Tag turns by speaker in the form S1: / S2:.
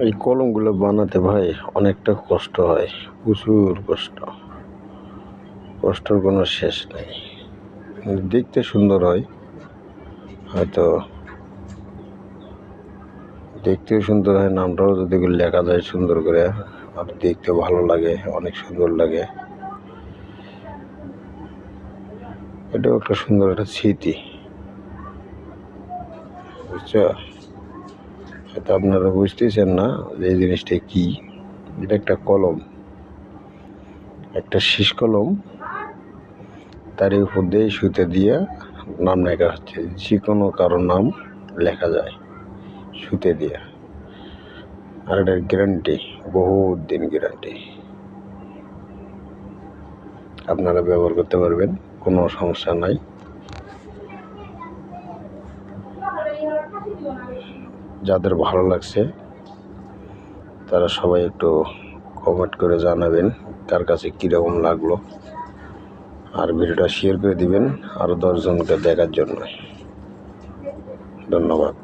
S1: এই কলমগুলো বানাতে ভাই অনেকটা কষ্ট হয়, প্রচুর কষ্টর কোনো শেষ নেই। দেখতে সুন্দর হয়, হয়তো দেখতেও সুন্দর হয়, নামটাও যদি লেখা যায় সুন্দর করে আর দেখতে ভালো লাগে, অনেক সুন্দর লাগে। এটাও একটা সুন্দর একটা স্মৃতি, বুঝছো? হয়তো আপনারা বুঝতেছেন না যে এই জিনিসটা কি। এটা একটা কলম, একটা শীষ কলম, তার উপর দিয়ে সুতে দিয়ে নাম লেখা হচ্ছে। যে কোনো কারো নাম লেখা যায় সুতে দিয়ে, আর এটার গ্যারান্টি বহুত দিন গ্যারান্টি। আপনারা ব্যবহার করতে পারবেন, কোনো সমস্যা নাই। যাদের ভালো লাগছে তারা সবাই একটু কমেন্ট করে জানাবেন কার কাছে কীরকম লাগলো, আর ভিডিওটা শেয়ার করে দিবেন আরও 10 জনকে দেখার জন্য। ধন্যবাদ।